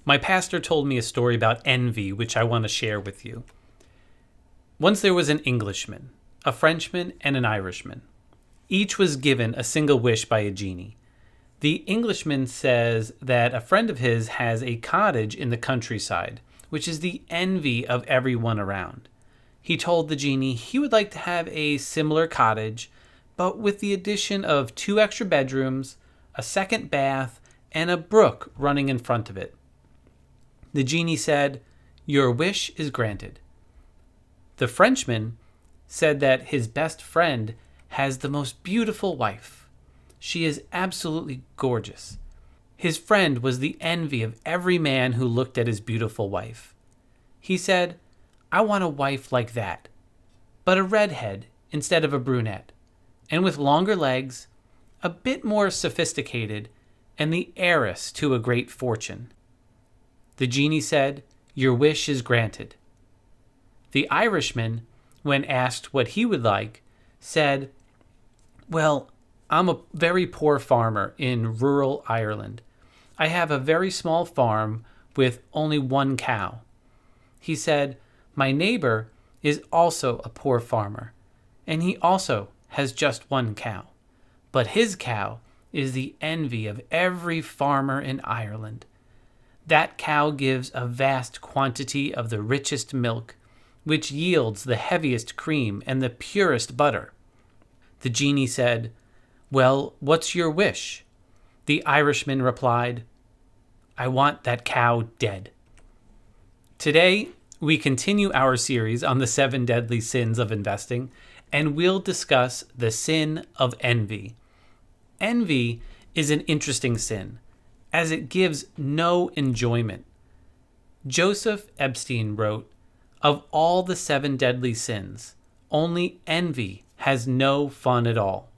My pastor told me a story about envy, which I want to share with you. Once there was an Englishman, a Frenchman, and an Irishman. Each was given a single wish by a genie. The Englishman says that a friend of his has a cottage in the countryside, which is the envy of everyone around. He told the genie he would like to have a similar cottage, but with the addition of 2 extra bedrooms, a second bath, and a brook running in front of it. The genie said, "Your wish is granted." The Frenchman said that his best friend has the most beautiful wife. She is absolutely gorgeous. His friend was the envy of every man who looked at his beautiful wife. He said, "I want a wife like that, but a redhead instead of a brunette, and with longer legs, a bit more sophisticated, and the heiress to a great fortune." The genie said, "Your wish is granted." The Irishman, when asked what he would like, said, "Well, I'm a very poor farmer in rural Ireland. I have a very small farm with only 1 cow." He said, "My neighbor is also a poor farmer, and he also has just 1 cow. But his cow is the envy of every farmer in Ireland. That cow gives a vast quantity of the richest milk, which yields the heaviest cream and the purest butter." The genie said, "Well, what's your wish?" The Irishman replied, "I want that cow dead." Today, we continue our series on the 7 deadly sins of investing, and we'll discuss the sin of envy. Envy is an interesting sin, as it gives no enjoyment. Joseph Epstein wrote, "Of all the 7 deadly sins, only envy has no fun at all.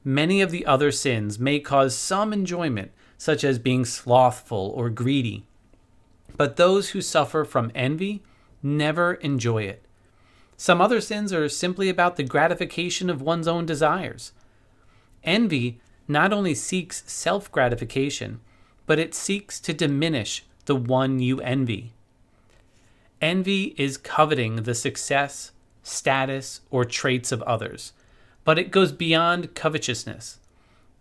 Many of the other sins may cause some enjoyment, such as being slothful or greedy. But those who suffer from envy never enjoy it. Some other sins are simply about the gratification of one's own desires. Envy not only seeks self-gratification, but it seeks to diminish the one you envy. Envy is coveting the success, status, or traits of others. But it goes beyond covetousness.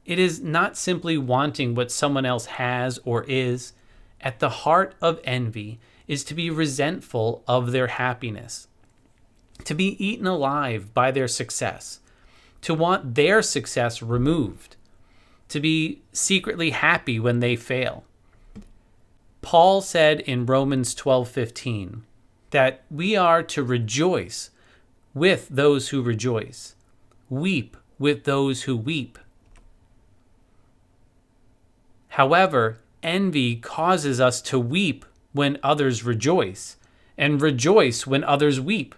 It is not simply wanting what someone else has or is. At the heart of envy is to be resentful of their happiness, to be eaten alive by their success, to want their success removed, to be secretly happy when they fail. Paul said in Romans 12:15 that we are to rejoice with those who rejoice, weep with those who weep. However, envy causes us to weep when others rejoice, and rejoice when others weep.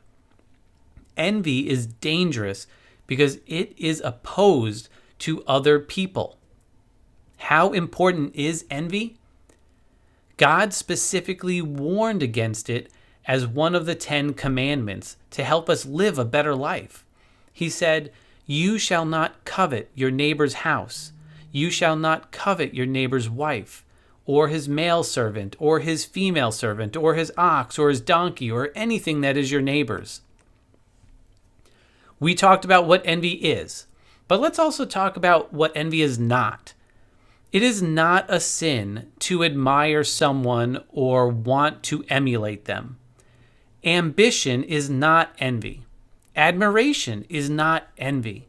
Envy is dangerous because it is opposed to other people. How important is envy? God specifically warned against it as one of the 10 commandments to help us live a better life. He said, "You shall not covet your neighbor's house. You shall not covet your neighbor's wife, or his male servant, or his female servant, or his ox, or his donkey, or anything that is your neighbor's." We talked about what envy is, but let's also talk about what envy is not. It is not a sin to admire someone or want to emulate them. Ambition is not envy. Admiration is not envy.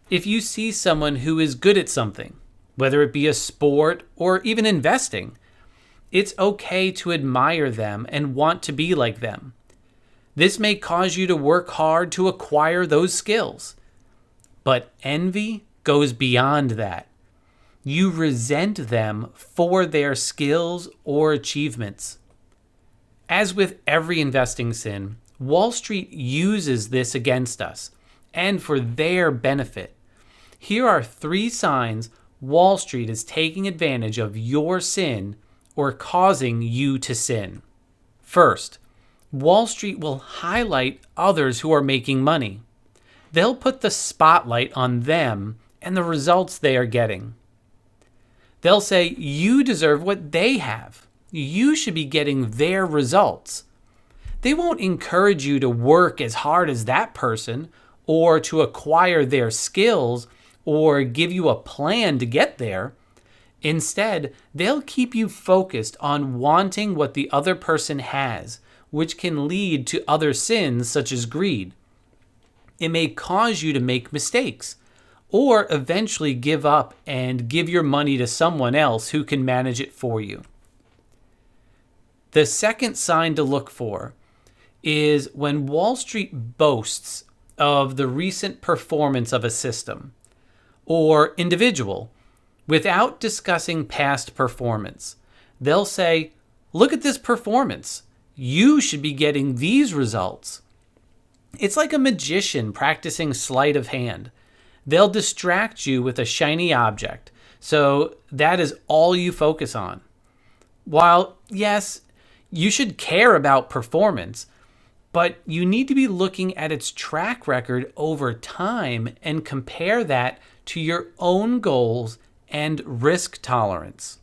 If you see someone who is good at something, whether it be a sport or even investing, it's okay to admire them and want to be like them. This may cause you to work hard to acquire those skills. But envy goes beyond that. You resent them for their skills or achievements. As with every investing sin, Wall Street uses this against us and for their benefit. Here are 3 signs Wall Street is taking advantage of your sin or causing you to sin. First, Wall Street will highlight others who are making money. They'll put the spotlight on them and the results they are getting. They'll say, "You deserve what they have. you should be getting their results. They won't encourage you to work as hard as that person or to acquire their skills or give you a plan to get there. Instead, they'll keep you focused on wanting what the other person has, which can lead to other sins such as greed. It may cause you to make mistakes or eventually give up and give your money to someone else who can manage it for you. The second sign to look for is when Wall Street boasts of the recent performance of a system or individual without discussing past performance. They'll say, look at this performance. You should be getting these results. It's like a magician practicing sleight of hand. They'll distract you with a shiny object, so that is all you focus on. While, yes, you should care about performance, but you need to be looking at its track record over time and compare that to your own goals and risk tolerance.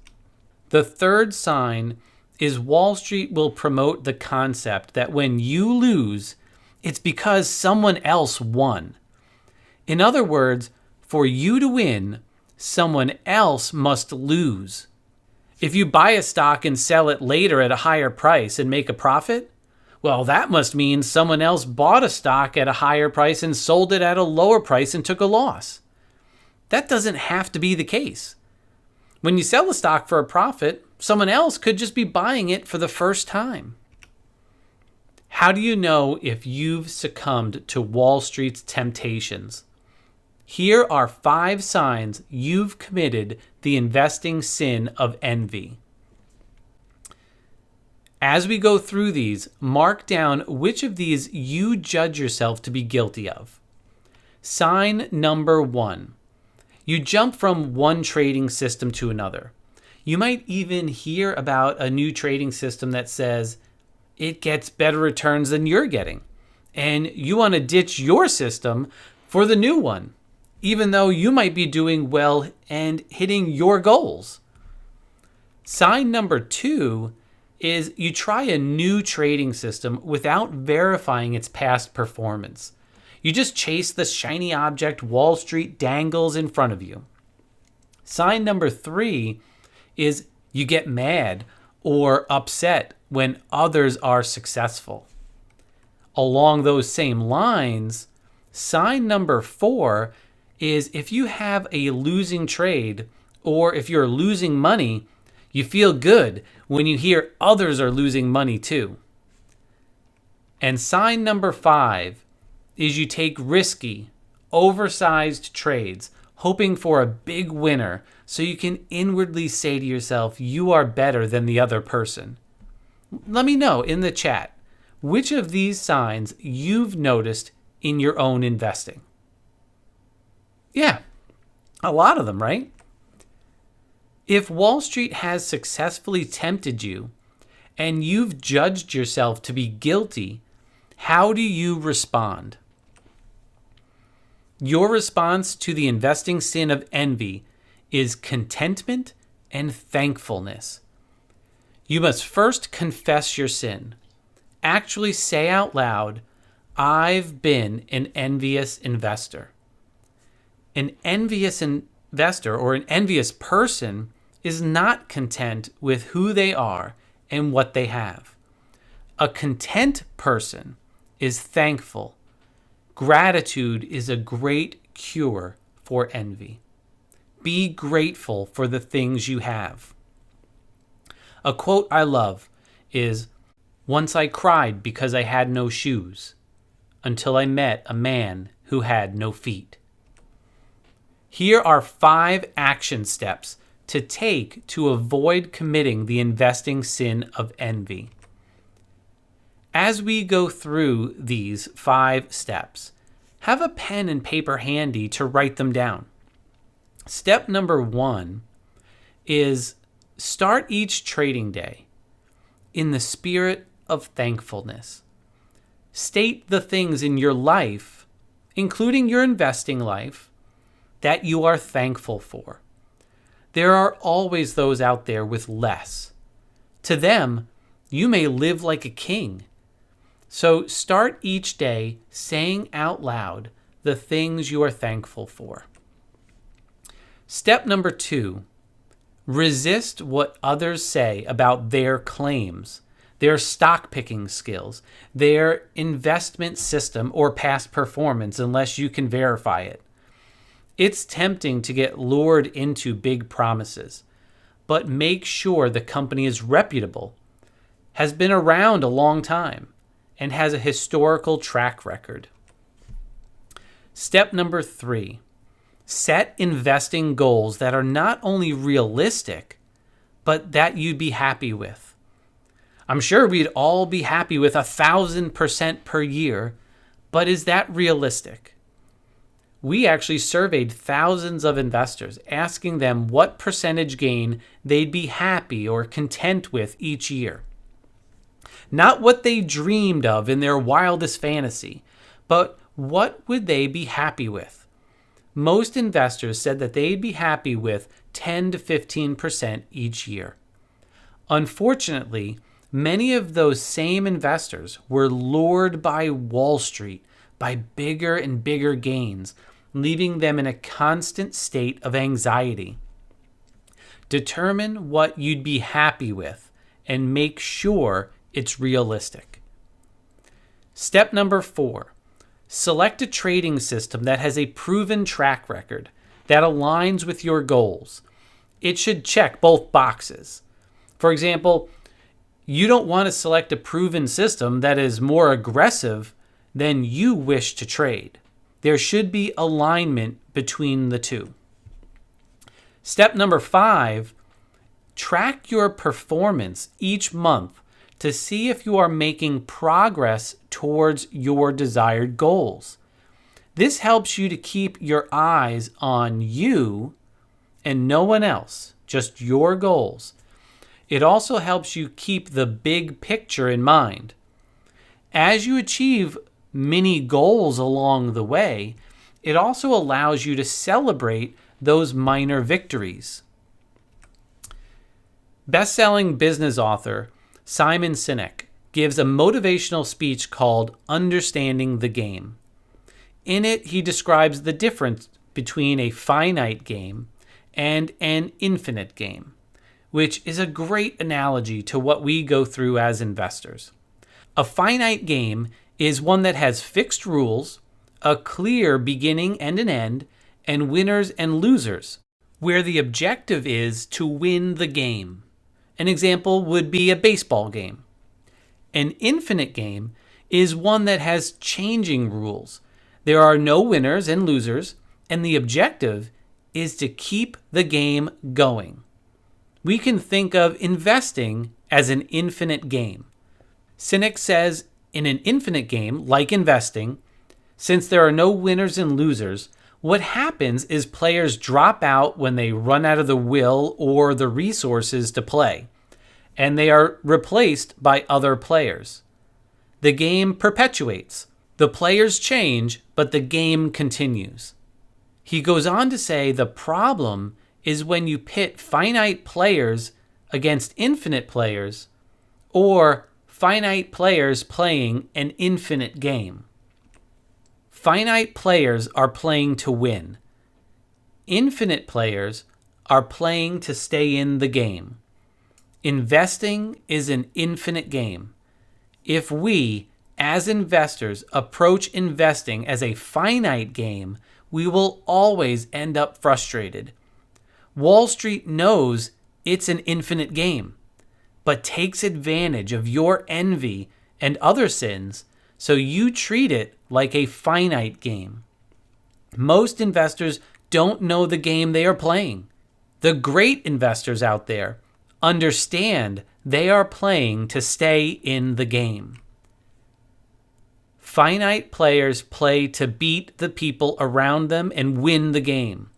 The third sign is Wall Street will promote the concept that when you lose, it's because someone else won. In other words, for you to win, someone else must lose. If you buy a stock and sell it later at a higher price and make a profit, well, that must mean someone else bought a stock at a higher price and sold it at a lower price and took a loss. That doesn't have to be the case. When you sell a stock for a profit, someone else could just be buying it for the first time. How do you know if you've succumbed to Wall Street's temptations? Here are 5 signs you've committed the investing sin of envy. As we go through these, mark down which of these you judge yourself to be guilty of. Sign number 1. You jump from one trading system to another. You might even hear about a new trading system that says it gets better returns than you're getting, and you want to ditch your system for the new one, even though you might be doing well and hitting your goals. Sign number 2 is you try a new trading system without verifying its past performance. You just chase the shiny object Wall Street dangles in front of you. Sign number 3 is you get mad or upset when others are successful. Along those same lines, sign number 4 is if you have a losing trade or if you're losing money, you feel good when you hear others are losing money too. And sign number 5 is you take risky, oversized trades, hoping for a big winner so you can inwardly say to yourself, you are better than the other person. Let me know in the chat which of these signs you've noticed in your own investing. Yeah, a lot of them, right? If Wall Street has successfully tempted you and you've judged yourself to be guilty, how do you respond? Your response to the investing sin of envy is contentment and thankfulness. You must first confess your sin. Actually say out loud, I've been an envious investor. An envious investor or an envious person is not content with who they are and what they have. A content person is thankful. Gratitude is a great cure for envy. Be grateful for the things you have. A quote I love is, "Once I cried because I had no shoes, until I met a man who had no feet." Here are 5 action steps to take to avoid committing the investing sin of envy. As we go through these 5 steps, have a pen and paper handy to write them down. Step number 1 is start each trading day in the spirit of thankfulness. State the things in your life, including your investing life, that you are thankful for. There are always those out there with less. To them, you may live like a king. So start each day saying out loud the things you are thankful for. Step number 2, resist what others say about their claims, their stock picking skills, their investment system, or past performance unless you can verify it. It's tempting to get lured into big promises, but make sure the company is reputable, has been around a long time, and has a historical track record. Step number 3, set investing goals that are not only realistic, but that you'd be happy with. I'm sure we'd all be happy with 1,000% per year, but is that realistic? We actually surveyed thousands of investors, asking them what percentage gain they'd be happy or content with each year. Not what they dreamed of in their wildest fantasy, but what would they be happy with? Most investors said that they'd be happy with 10 to 15% each year. Unfortunately, many of those same investors were lured by Wall Street, by bigger and bigger gains, leaving them in a constant state of anxiety. Determine what you'd be happy with and make sure it's realistic. Step number 4, select a trading system that has a proven track record that aligns with your goals. It should check both boxes. For example, you don't want to select a proven system that is more aggressive than you wish to trade. There should be alignment between the two. Step number 5, track your performance each month to see if you are making progress towards your desired goals. This helps you to keep your eyes on you and no one else, just your goals. It also helps you keep the big picture in mind. As you achieve many goals along the way, it also allows you to celebrate those minor victories. Best-selling business author Sinek gives a motivational speech called Understanding the Game. In it, he describes the difference between a finite game and an infinite game, which is a great analogy to what we go through as investors. A finite game is one that has fixed rules, a clear beginning and an end, and winners and losers, where the objective is to win the game. An example would be a baseball game. An infinite game is one that has changing rules. There are no winners and losers, and the objective is to keep the game going. We can think of investing as an infinite game. Sinek says, in an infinite game, like investing, since there are no winners and losers, what happens is players drop out when they run out of the will or the resources to play, and they are replaced by other players. The game perpetuates. The players change, but the game continues. He goes on to say the problem is when you pit finite players against infinite players, or finite players playing an infinite game. Finite players are playing to win. Infinite players are playing to stay in the game. Investing is an infinite game. If we, as investors, approach investing as a finite game, we will always end up frustrated. Wall Street knows it's an infinite game, but takes advantage of your envy and other sins, so you treat it like a finite game. Most investors don't know the game they are playing. The great investors out there understand they are playing to stay in the game. Finite players play to beat the people around them and win the game.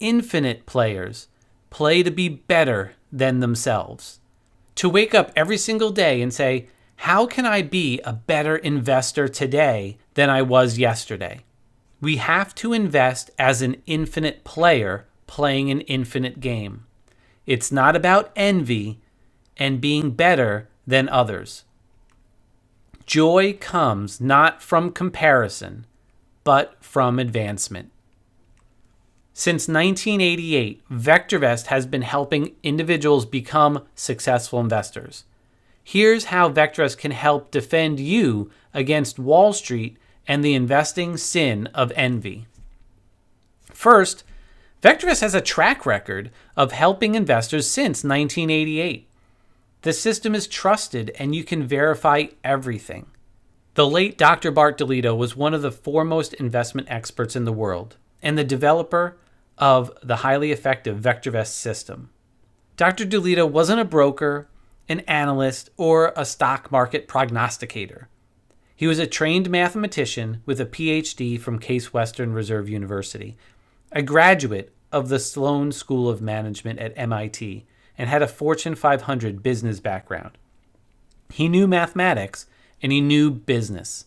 Infinite players play to be better than themselves. To wake up every single day and say, how can I be a better investor today than I was yesterday? We have to invest as an infinite player playing an infinite game. It's not about envy. and being better than others. Joy comes not from comparison, but from advancement. Since 1988, VectorVest has been helping individuals become successful investors. Here's how VectorVest can help defend you against Wall Street and the investing sin of envy. First, VectorVest has a track record of helping investors since 1988. The system is trusted and you can verify everything. The late Dr. Bart DeLito was one of the foremost investment experts in the world and the developer of the highly effective VectorVest system. Dr. DeLito wasn't a broker, an analyst, or a stock market prognosticator. He was a trained mathematician with a PhD from Case Western Reserve University, a graduate of the Sloan School of Management at MIT, and had a Fortune 500 business background. He knew mathematics and he knew business.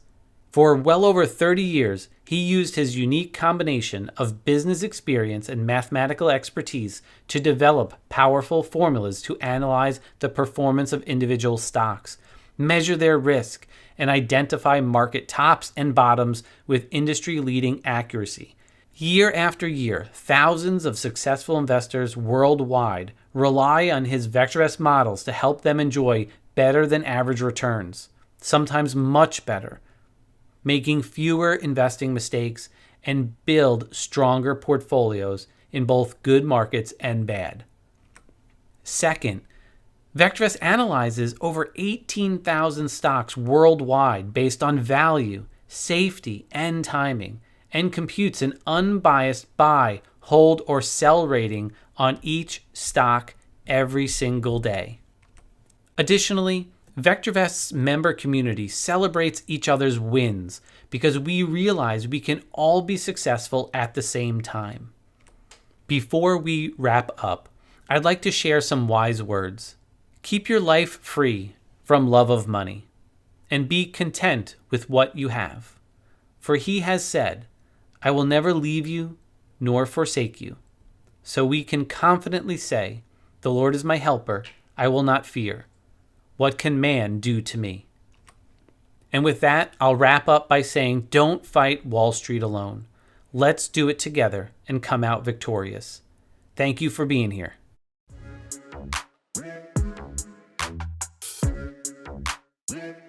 For well over 30 years, he used his unique combination of business experience and mathematical expertise to develop powerful formulas to analyze the performance of individual stocks, measure their risk, and identify market tops and bottoms with industry-leading accuracy. Year after year, thousands of successful investors worldwide rely on his VectorVest models to help them enjoy better than average returns, sometimes much better, making fewer investing mistakes and build stronger portfolios in both good markets and bad. Second, VectorVest analyzes over 18,000 stocks worldwide based on value, safety, and timing, and computes an unbiased buy, hold, or sell rating on each stock every single day. Additionally, VectorVest's member community celebrates each other's wins because we realize we can all be successful at the same time. Before we wrap up, I'd like to share some wise words. Keep your life free from love of money and be content with what you have. For he has said, I will never leave you nor forsake you. So we can confidently say, the Lord is my helper, I will not fear. What can man do to me? And with that, I'll wrap up by saying, don't fight Wall Street alone. Let's do it together and come out victorious. Thank you for being here. Yeah.